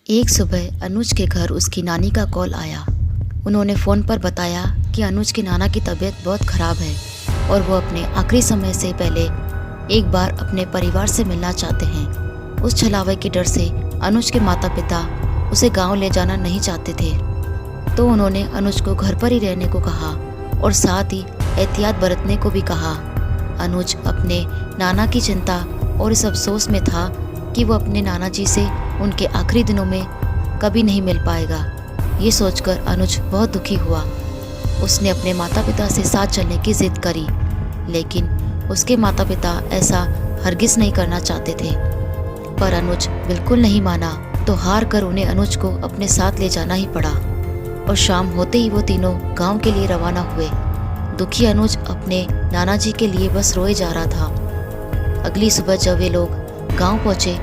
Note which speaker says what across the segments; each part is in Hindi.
Speaker 1: एक सुबह अनुज के घर उसकी नानी का कॉल आया। उन्होंने फ़ोन पर बताया कि अनुज की नाना की तबीयत बहुत ख़राब है और वो अपने आखिरी समय से पहले एक बार अपने परिवार से मिलना चाहते हैं। उस छलावे के डर से अनुज के माता पिता उसे गांव ले जाना नहीं चाहते थे, तो उन्होंने अनुज को घर पर ही रहने को कहा और साथ ही एहतियात बरतने को भी कहा। अनुज अपने नाना की चिंता और इस अफसोस में था कि वो अपने नाना जी से उनके आखिरी दिनों में कभी नहीं मिल पाएगा। ये सोचकर अनुज बहुत दुखी हुआ। उसने अपने माता पिता से साथ चलने की जिद करी, लेकिन उसके माता पिता ऐसा हरगिज नहीं करना चाहते थे। पर अनुज बिल्कुल नहीं माना, तो हार कर उन्हें अनुज को अपने साथ ले जाना ही पड़ा और शाम होते ही वो तीनों गांव के लिए रवाना हुए। दुखी अनुज अपने नाना जी के लिए बस रोए जा रहा था। अगली सुबह जब वे लोग गांव पहुंचे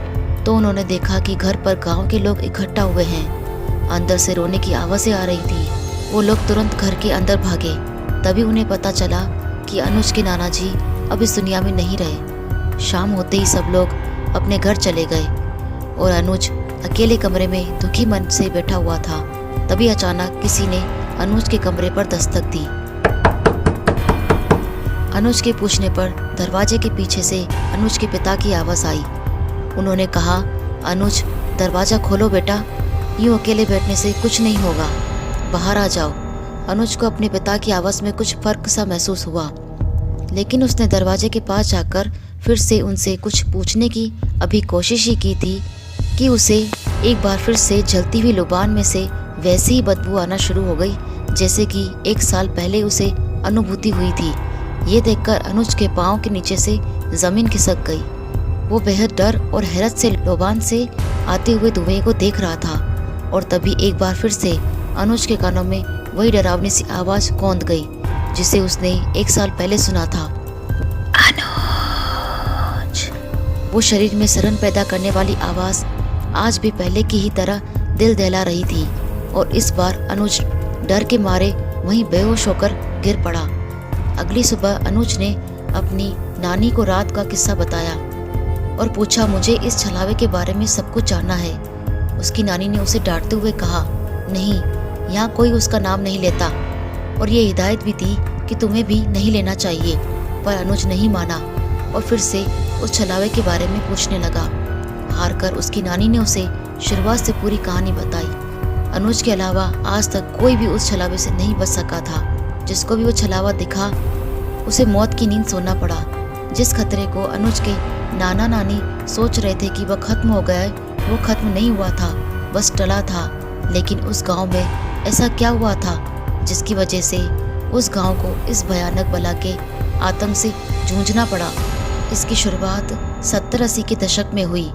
Speaker 1: तो उन्होंने देखा कि घर पर गांव के लोग इकट्ठा हुए हैं। अंदर से रोने की आवाज़ें आ रही थी। वो लोग तुरंत घर के अंदर भागे। तभी उन्हें पता चला कि अनुज के नाना जी अब इस दुनिया में नहीं रहे। शाम होते ही सब लोग अपने घर चले गए और अनुज अकेले कमरे में दुखी मन से बैठा हुआ था। तभी अचानक किसी ने अनुज के कमरे पर दस्तक दी। अनुज के पूछने पर दरवाजे के पीछे से अनुज के पिता की आवाज़ आई। उन्होंने कहा, अनुज दरवाज़ा खोलो बेटा, यूँ अकेले बैठने से कुछ नहीं होगा, बाहर आ जाओ। अनुज को अपने पिता की आवाज़ में कुछ फर्क सा महसूस हुआ, लेकिन उसने दरवाजे के पास जाकर फिर से उनसे कुछ पूछने की अभी कोशिश ही की थी कि उसे एक बार फिर से जलती हुई लुबान में से वैसी ही बदबू आना शुरू हो गई जैसे कि 1 साल पहले उसे अनुभूति हुई थी। ये देखकर अनुज के पाँव के नीचे से ज़मीन खिसक गई। वो बेहद डर और हैरत से लोबान से आते हुए धुएं को देख रहा था और तभी एक बार फिर से अनुज के कानों में वही डरावनी सी आवाज़ कौंध गई जिसे उसने 1 साल पहले सुना था। अनुज। वो शरीर में सरन पैदा करने वाली आवाज़ आज भी पहले की ही तरह दिल दहला रही थी और इस बार अनुज डर के मारे वहीं बेहोश होकर गिर पड़ा। अगली सुबह अनुज ने अपनी नानी को रात का किस्सा बताया और पूछा, मुझे इस छलावे के बारे में सब कुछ जानना है। उसकी नानी ने उसे डांटते हुए कहा, नहीं, यहाँ कोई उसका नाम नहीं लेता और ये हिदायत भी दी कि तुम्हें भी नहीं लेना चाहिए। पर अनुज नहीं माना और फिर से उस छलावे के बारे में पूछने लगा। हार कर उसकी नानी ने उसे शुरुआत से पूरी कहानी बताई। अनुज के अलावा आज तक कोई भी उस छलावे से नहीं बच सका था। जिसको भी वो छलावा दिखा उसे मौत की नींद सोना पड़ा। जिस खतरे को अनुज के नाना नानी सोच रहे थे कि वह खत्म हो गया है, वो खत्म नहीं हुआ था, बस टला था। लेकिन उस गांव में ऐसा क्या हुआ था जिसकी वजह से उस गांव को इस भयानक बला के आतंक से जूझना पड़ा। इसकी शुरुआत 70-80 के दशक में हुई,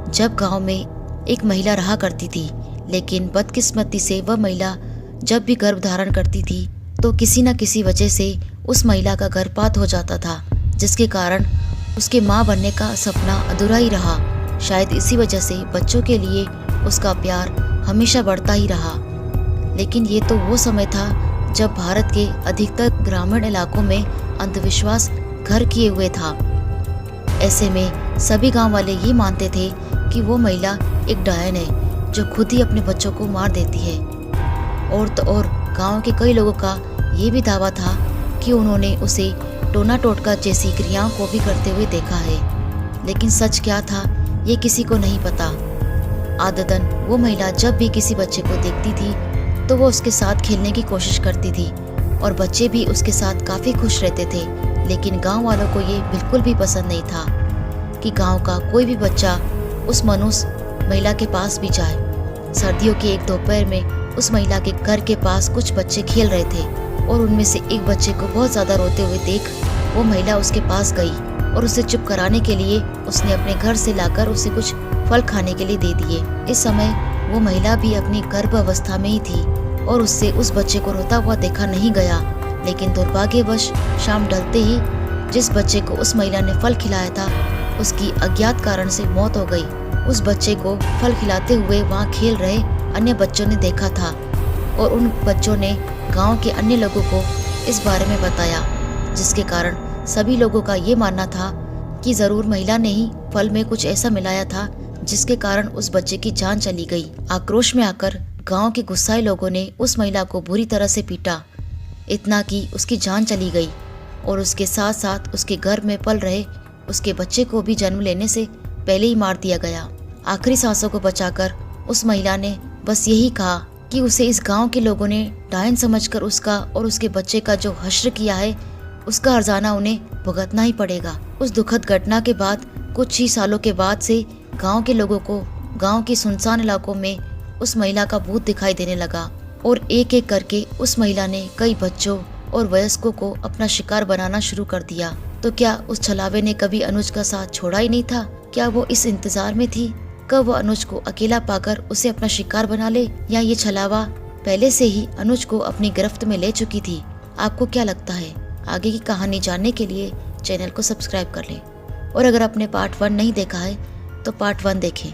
Speaker 1: जब गांव में एक महिला रहा करती थी। लेकिन बदकिस्मती से वह महिला जब भी गर्भ धारण करती थी तो किसी न किसी वजह से उस महिला का गर्भपात हो जाता था, जिसके कारण उसके माँ बनने का सपना अधूरा ही रहा। शायद इसी वजह से बच्चों के लिए उसका प्यार हमेशा बढ़ता ही रहा। लेकिन ये तो वो समय था जब भारत के अधिकतर ग्रामीण इलाकों में अंधविश्वास घर किए हुए था। ऐसे में सभी गांव वाले ये मानते थे कि वो महिला एक डायन है जो खुद ही अपने बच्चों को मार देती है। और तो और गांव के कई लोगों का ये भी दावा था कि उन्होंने उसे टोना टोटका जैसी क्रियाओं को भी करते हुए देखा है। लेकिन सच क्या था ये किसी को नहीं पता। आदतन वो महिला जब भी किसी बच्चे को देखती थी तो वो उसके साथ खेलने की कोशिश करती थी और बच्चे भी उसके साथ काफ़ी खुश रहते थे। लेकिन गांव वालों को ये बिल्कुल भी पसंद नहीं था कि गांव का कोई भी बच्चा उस मनुष्य महिला के पास भी जाए। सर्दियों के एक दोपहर में उस महिला के घर के पास कुछ बच्चे खेल रहे थे और उनमें से एक बच्चे को बहुत ज़्यादा रोते हुए देख वो महिला उसके पास गई और उसे चुप कराने के लिए उसने अपने घर से लाकर उसे कुछ फल खाने के लिए दे दिए। इस समय वो महिला भी अपनी गर्भ अवस्था में ही थी और उससे उस बच्चे को रोता हुआ देखा नहीं गया। लेकिन दुर्भाग्यवश शाम ढलते ही जिस बच्चे को उस महिला ने फल खिलाया था उसकी अज्ञात कारण से मौत हो गई। उस बच्चे को फल खिलाते हुए वहाँ खेल रहे अन्य बच्चों ने देखा था और उन बच्चों ने गांव के अन्य लोगों को इस बारे में बताया, जिसके कारण सभी लोगों का ये मानना था कि ज़रूर महिला ने ही फल में कुछ ऐसा मिलाया था जिसके कारण उस बच्चे की जान चली गई। आक्रोश में आकर गांव के गुस्साए लोगों ने उस महिला को बुरी तरह से पीटा, इतना कि उसकी जान चली गई और उसके साथ साथ उसके घर में पल रहे उसके बच्चे को भी जन्म लेने से पहले ही मार दिया गया। आखिरी सांसों को बचाकर उस महिला ने बस यही कहा कि उसे इस गांव के लोगों ने डायन समझकर उसका और उसके बच्चे का जो हश्र किया है उसका हर्जाना उन्हें भुगतना ही पड़ेगा। उस दुखद घटना के बाद कुछ ही सालों के बाद से गांव के लोगों को गांव के सुनसान इलाकों में उस महिला का भूत दिखाई देने लगा और एक एक करके उस महिला ने कई बच्चों और वयस्कों को अपना शिकार बनाना शुरू कर दिया। तो क्या उस छलावे ने कभी अनुज का साथ छोड़ा ही नहीं था? क्या वो इस इंतजार में थी कब वो अनुज को अकेला पाकर उसे अपना शिकार बना ले, या ये छलावा पहले से ही अनुज को अपनी गिरफ्त में ले चुकी थी? आपको क्या लगता है? आगे की कहानी जानने के लिए चैनल को सब्सक्राइब कर लें और अगर आपने पार्ट 1 नहीं देखा है तो पार्ट 1 देखें।